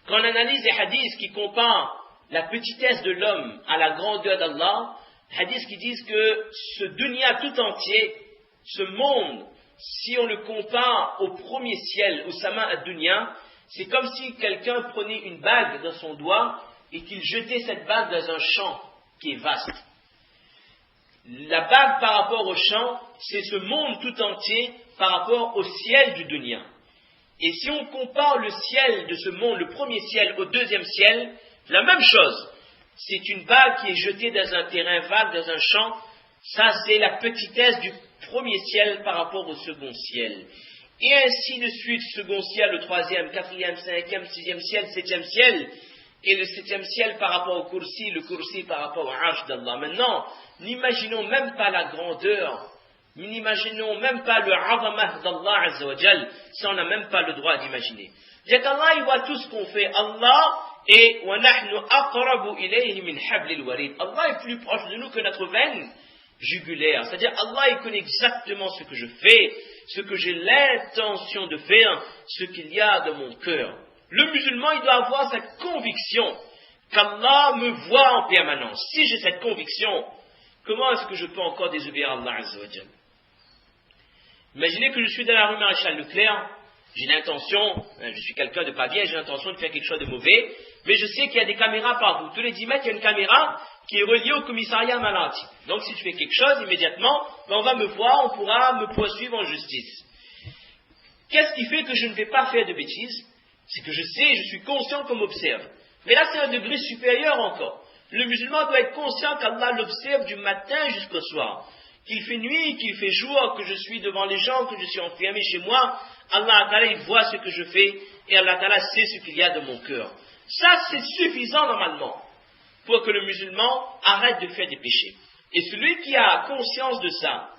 Quand on analyse les hadiths qui comparent la petitesse de l'homme à la grandeur d'Allah, hadiths qui disent que ce dunya tout entier, ce monde, si on le compare au premier ciel, au sama ad-dunya, c'est comme si quelqu'un prenait une bague dans son doigt et qu'il jetait cette bague dans un champ qui est vaste. La bague par rapport au champ, c'est ce monde tout entier par rapport au ciel du dunya. Et si on compare le ciel de ce monde, le premier ciel au deuxième ciel, la même chose. C'est une bague qui est jetée dans un terrain vague, dans un champ. Ça, c'est la petitesse du premier ciel par rapport au second ciel. Et ainsi de suite, second ciel, le troisième, quatrième, cinquième, sixième ciel, septième ciel. Et le septième ciel par rapport au kursi, le kursi par rapport au arsh d'Allah. Maintenant, n'imaginons même pas la grandeur, n'imaginons même pas le azamah d'Allah Azza wa Jal, ça on n'a même pas le droit d'imaginer. C'est qu'Allah, il voit tout ce qu'on fait. Allah, et وَنَحْنُ أَقْرَبُ إِلَيْهِ مِنْ حَبْلِ الْوَرِيدِ. Allah est plus proche de nous que notre veine jugulaire. C'est-à-dire, Allah, il connaît exactement ce que je fais, ce que j'ai l'intention de faire, ce qu'il y a dans mon cœur. Le musulman, il doit avoir cette conviction qu'Allah me voit en permanence. Si j'ai cette conviction, comment est-ce que je peux encore désobéir à Allah Azza wa Jal? Imaginez que je suis dans la rue Maréchal Leclerc, j'ai l'intention, je suis quelqu'un de pas bien, j'ai l'intention de faire quelque chose de mauvais, mais je sais qu'il y a des caméras partout. Tous les 10 mètres, il y a une caméra qui est reliée au commissariat Malati. Donc si je fais quelque chose, immédiatement, on va me voir, on pourra me poursuivre en justice. Qu'est-ce qui fait que je ne vais pas faire de bêtises? C'est que je sais, je suis conscient qu'on m'observe. Mais là, c'est un degré supérieur encore. Le musulman doit être conscient qu'Allah l'observe du matin jusqu'au soir. qu'il fait nuit, qu'il fait jour, que je suis devant les gens, que je suis enfermé chez moi, Allah Ta'ala, il voit ce que je fais et Allah Ta'ala sait ce qu'il y a dans mon cœur. Ça, c'est suffisant normalement pour que le musulman arrête de faire des péchés. Et celui qui a conscience de ça,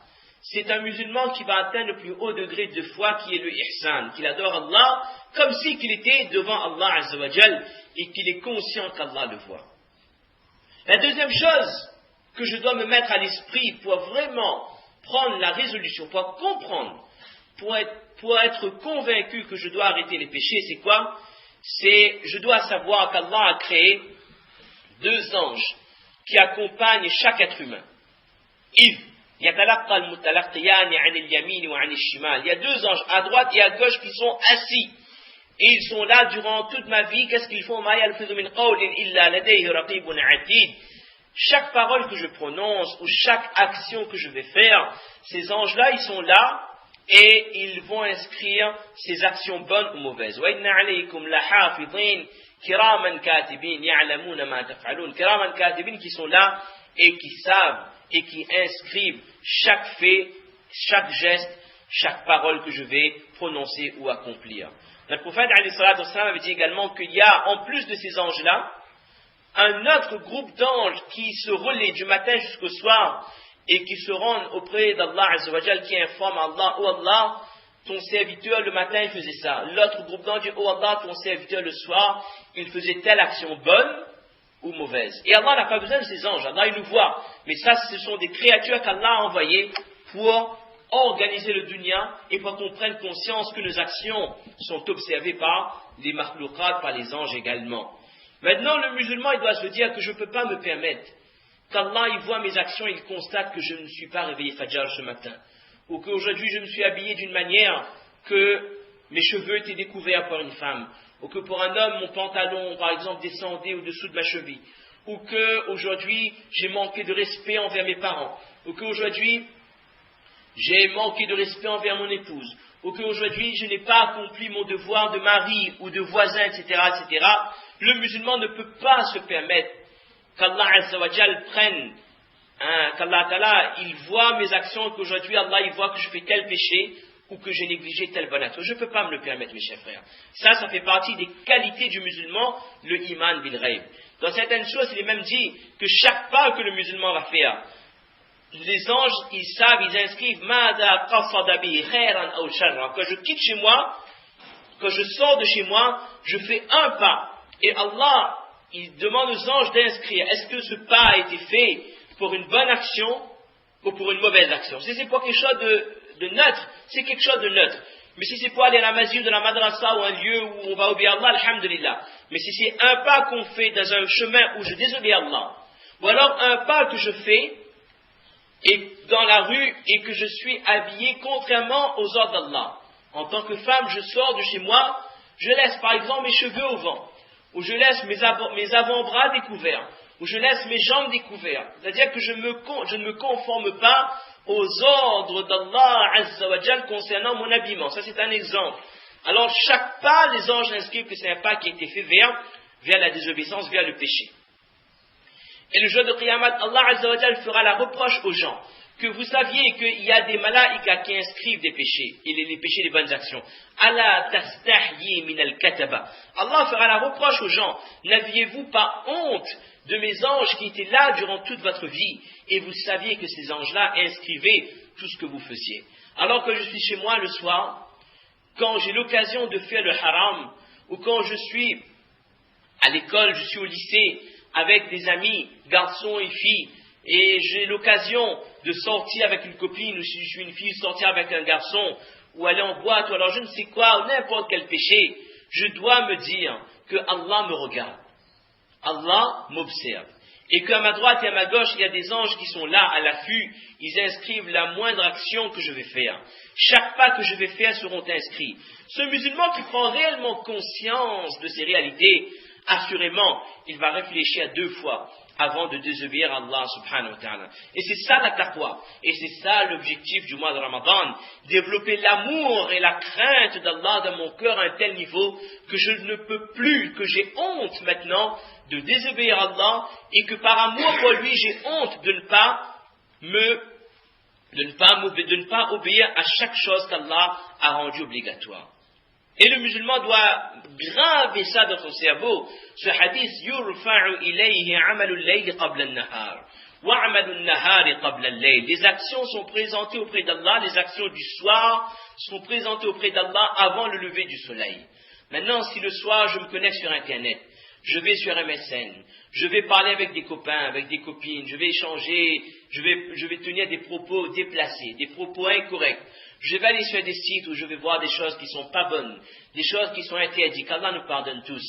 c'est un musulman qui va atteindre le plus haut degré de foi qui est le ihsan, qu'il adore Allah comme si qu'il était devant Allah Azza wa Jal et qu'il est conscient qu'Allah le voit. La deuxième chose que je dois me mettre à l'esprit pour vraiment prendre la résolution, pour comprendre, pour être convaincu que je dois arrêter les péchés, c'est quoi? C'est, je dois savoir qu'Allah a créé 2 anges qui accompagnent chaque être humain. Il y a 2 anges à droite et à gauche qui sont assis. Et ils sont là durant toute ma vie. Qu'est-ce qu'ils font? Chaque parole que je prononce ou chaque action que je vais faire, ces anges-là, ils sont là et ils vont inscrire ces actions bonnes ou mauvaises. Kiraman katibin qui sont là et qui savent et qui inscrivent chaque fait, chaque geste, chaque parole que je vais prononcer ou accomplir. Le prophète avait dit également qu'il y a, en plus de ces anges-là, un autre groupe d'anges qui se relaient du matin jusqu'au soir et qui se rendent auprès d'Allah Azza wa Jal, qui informent Allah: oh Allah, ton serviteur le matin il faisait ça. L'autre groupe d'anges dit: oh Allah, ton serviteur le soir il faisait telle action bonne ou mauvaise. Et Allah n'a pas besoin de ces anges, Allah il nous voit. Mais ça, ce sont des créatures qu'Allah a envoyées pour organiser le dunya et pour qu'on prenne conscience que nos actions sont observées par les makhlouqat, par les anges également. Maintenant, le musulman, il doit se dire que je ne peux pas me permettre qu'Allah, il voit mes actions et il constate que je ne suis pas réveillé Fajr ce matin. Ou qu'aujourd'hui, je me suis habillé d'une manière que mes cheveux étaient découverts par une femme. Ou que pour un homme, mon pantalon, par exemple, descendait au-dessous de ma cheville. Ou qu'aujourd'hui, j'ai manqué de respect envers mes parents. Ou qu'aujourd'hui, j'ai manqué de respect envers mon épouse. Ou qu'aujourd'hui, je n'ai pas accompli mon devoir de mari ou de voisin, etc., etc. Le musulman ne peut pas se permettre qu'Allah Azza wa Jal prenne, qu'Allah Ta'ala, il voit mes actions, qu'aujourd'hui Allah, il voit que je fais tel péché ou que j'ai négligé telle bonne action. Je ne peux pas me le permettre, mes chers frères. Ça fait partie des qualités du musulman, le iman bil ghaib. Dans certaines choses, il est même dit que chaque pas que le musulman va faire, les anges, ils savent, ils inscrivent Mada qasada bi khairan aw sharran. Quand je quitte chez moi, quand je sors de chez moi, je fais un pas. Et Allah, il demande aux anges d'inscrire. Est-ce que ce pas a été fait pour une bonne action ou pour une mauvaise action? Si c'est pour quelque chose de neutre, c'est quelque chose de neutre. Mais si c'est pour aller à la masjid de la madrasa ou un lieu où on va obéir Allah, alhamdulillah. Mais si c'est un pas qu'on fait dans un chemin où je désobéis Allah, ou alors un pas que je fais et dans la rue et que je suis habillé contrairement aux ordres d'Allah. En tant que femme, je sors de chez moi, je laisse par exemple mes cheveux au vent, ou je laisse mes avant-bras découverts, ou je laisse mes jambes découvertes. C'est-à-dire que je ne me conforme pas aux ordres d'Allah Azza wa Jal concernant mon habillement. Ça, c'est un exemple. Alors, chaque pas, les anges inscrivent que c'est un pas qui a été fait vers la désobéissance, vers le péché. Et le jour de Qiyamah, Allah Azza wa Jal fera la reproche aux gens que vous saviez qu'il y a des malaïkas qui inscrivent des péchés, et les péchés des bonnes actions. Allah tastahyi min al-kataba. Allah fera la reproche aux gens. N'aviez-vous pas honte de mes anges qui étaient là durant toute votre vie, et vous saviez que ces anges-là inscrivaient tout ce que vous faisiez. Alors que je suis chez moi le soir, quand j'ai l'occasion de faire le haram, ou quand je suis à l'école, je suis au lycée, avec des amis, garçons et filles, et j'ai l'occasion de sortir avec une copine, ou si je suis une fille, sortir avec un garçon, ou aller en boîte, ou alors je ne sais quoi, ou n'importe quel péché, je dois me dire que Allah me regarde. Allah m'observe. Et qu'à ma droite et à ma gauche, il y a des anges qui sont là, à l'affût, ils inscrivent la moindre action que je vais faire. Chaque pas que je vais faire seront inscrits. Ce musulman qui prend réellement conscience de ces réalités, assurément, il va réfléchir 2 fois avant de désobéir à Allah subhanahu wa ta'ala. Et c'est ça la taqwa. Et c'est ça l'objectif du mois de Ramadan. Développer l'amour et la crainte d'Allah dans mon cœur à un tel niveau que je ne peux plus, que j'ai honte maintenant de désobéir à Allah et que par amour pour lui, j'ai honte de ne pas me de ne pas obéir à chaque chose qu'Allah a rendue obligatoire. Et le musulman doit graver ça dans son cerveau. Ce hadith, yurfa'u ilayhi 'amalu al-layl qabla an-nahar wa 'amalu an-nahari qabla al-layl. Les actions sont présentées auprès d'Allah, les actions du soir sont présentées auprès d'Allah avant le lever du soleil. Maintenant, si le soir je me connecte sur Internet, je vais sur MSN, je vais parler avec des copains, avec des copines, je vais échanger, je vais tenir des propos déplacés, des propos incorrects. Je vais aller sur des sites où je vais voir des choses qui ne sont pas bonnes, des choses qui sont interdites, qu'Allah nous pardonne tous.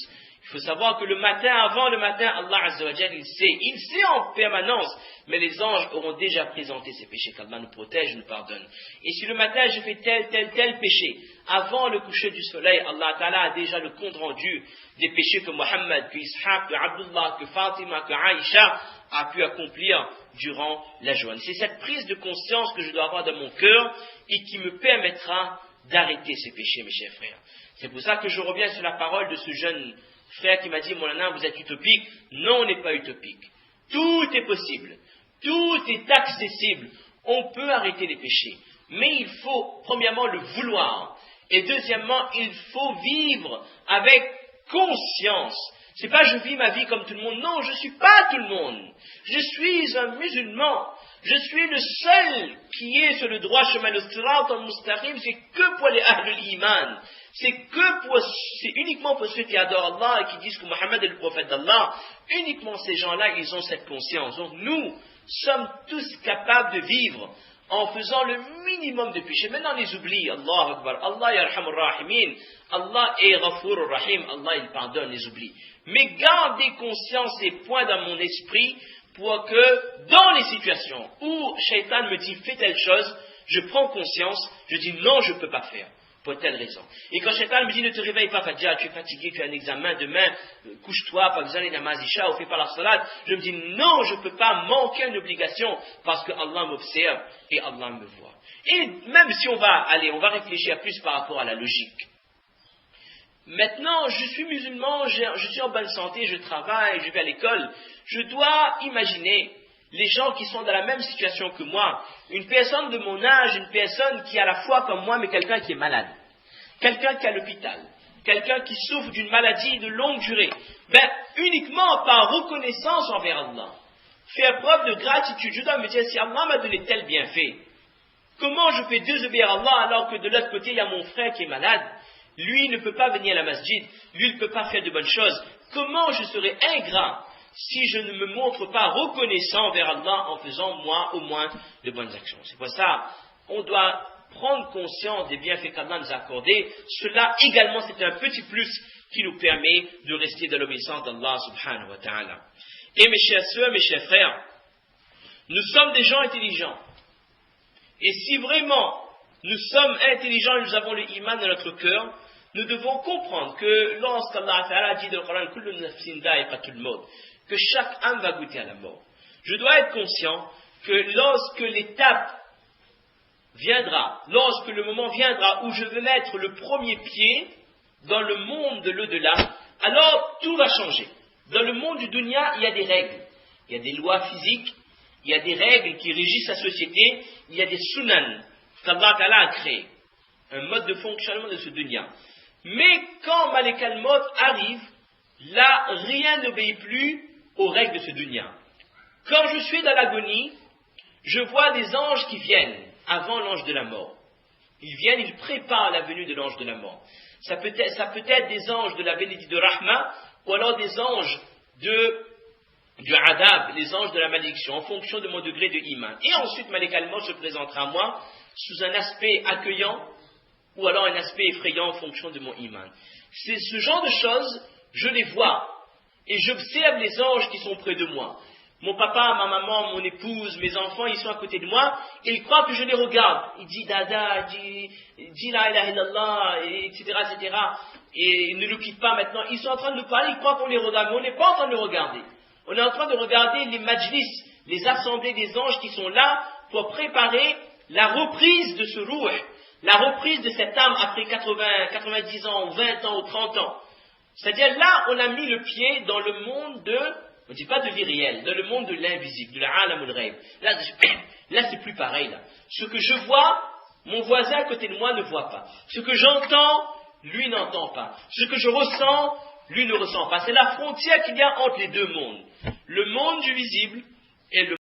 Il faut savoir que le matin, avant le matin, Allah Azza wa Jal, il sait en permanence, mais les anges auront déjà présenté ces péchés, qu'Allah nous protège, nous pardonne. Et si le matin je fais tel péché, avant le coucher du soleil, Allah Ta'ala a déjà le compte rendu des péchés que Mohammed, que Ishaq, que Abdullah, que Fatima, que Aïcha a pu accomplir durant la journée. C'est cette prise de conscience que je dois avoir dans mon cœur et qui me permettra d'arrêter ces péchés, mes chers frères. C'est pour ça que je reviens sur la parole de ce jeune frère qui m'a dit, Moulana, vous êtes utopique. Non, on n'est pas utopique. Tout est possible. Tout est accessible. On peut arrêter les péchés. Mais il faut, premièrement, le vouloir. Et deuxièmement, il faut vivre avec conscience. C'est pas je vis ma vie comme tout le monde. Non, je suis pas tout le monde. Je suis un musulman. Je suis le seul qui est sur le droit chemin, le sirat al-mustaqim. C'est que pour les ahlul iman. C'est uniquement pour ceux qui adorent Allah et qui disent que Mohammed est le prophète d'Allah. Uniquement ces gens-là, ils ont cette conscience. Donc nous sommes tous capables de vivre en faisant le minimum de péchés. Maintenant on les oublie. Allah Akbar. Allah yarhamur rahimin. Allah est Ghafurur Rahim. Allah il pardonne, les oublie. Mais gardez conscience et points dans mon esprit pour que dans les situations où Shaitan me dit fais telle chose, je prends conscience, je dis non, je ne peux pas faire. Pour telle raison. Et quand Shaitan me dit ne te réveille pas, Fadja, tu es fatigué, tu as un examen demain, couche-toi, par exemple, les namaz isha, ou fais pas la salat, je me dis non, je ne peux pas manquer une obligation parce que Allah m'observe et Allah me voit. Et même si on va réfléchir plus par rapport à la logique. Maintenant, je suis musulman, je suis en bonne santé, je travaille, je vais à l'école, je dois imaginer les gens qui sont dans la même situation que moi, une personne de mon âge, une personne qui est à la fois comme moi, mais quelqu'un qui est malade, quelqu'un qui est à l'hôpital, quelqu'un qui souffre d'une maladie de longue durée, uniquement par reconnaissance envers Allah, faire preuve de gratitude. Je dois me dire, si Allah m'a donné tel bienfait, comment je peux désobéir à Allah alors que de l'autre côté, il y a mon frère qui est malade, lui ne peut pas venir à la masjid, lui ne peut pas faire de bonnes choses, comment je serai ingrat si je ne me montre pas reconnaissant vers Allah en faisant moi au moins de bonnes actions. C'est pour ça on doit prendre conscience des bienfaits qu'Allah nous a accordés. Cela également c'est un petit plus qui nous permet de rester dans l'obéissance d'Allah subhanahu wa ta'ala. Et mes chères sœurs, mes chers frères, nous sommes des gens intelligents. Et si vraiment nous sommes intelligents et nous avons le iman dans notre cœur, nous devons comprendre que lorsqu'Allah Ta'ala dit dans le Coran kullu nafsin dha'iqatul maut, que chaque âme va goûter à la mort. Je dois être conscient que lorsque l'étape viendra, lorsque le moment viendra où je vais mettre le premier pied dans le monde de l'au-delà, alors tout va changer. Dans le monde du dunya, il y a des règles, il y a des lois physiques, il y a des règles qui régissent la société, il y a des sunan qu'Allah Ta'ala a créé, un mode de fonctionnement de ce dunya. Mais quand Malik al-Maut arrive, là, rien n'obéit plus aux règles de ce dunya. Quand je suis dans l'agonie, je vois des anges qui viennent avant l'ange de la mort. Ils viennent, ils préparent la venue de l'ange de la mort. Ça peut être des anges de la bénédiction de Rahma, ou alors des anges du Adab, les anges de la malédiction, en fonction de mon degré de iman. Et ensuite, Malik al-Maut se présentera à moi sous un aspect accueillant, ou alors un aspect effrayant en fonction de mon iman. C'est ce genre de choses, je les vois. Et j'observe les anges qui sont près de moi. Mon papa, ma maman, mon épouse, mes enfants, ils sont à côté de moi, et ils croient que je les regarde. Ils disent Dada, dis la ilaha illallah, etc., etc. Et ils ne nous quittent pas maintenant. Ils sont en train de nous parler, ils croient qu'on les regarde, mais on n'est pas en train de les regarder. On est en train de regarder les majlis, les assemblées des anges qui sont là pour préparer la reprise de ce rouh, la reprise de cette âme après 90 ans, ou 20 ans, ou 30 ans. C'est-à-dire là, on a mis le pied dans le monde de On ne dit pas de vie réelle, dans le monde de l'invisible, de l'Alam ou le rêve. Là c'est plus pareil. Là. Ce que je vois, mon voisin à côté de moi ne voit pas. Ce que j'entends, lui n'entend pas. Ce que je ressens, lui ne ressent pas. C'est la frontière qu'il y a entre les deux mondes. Le monde du visible et le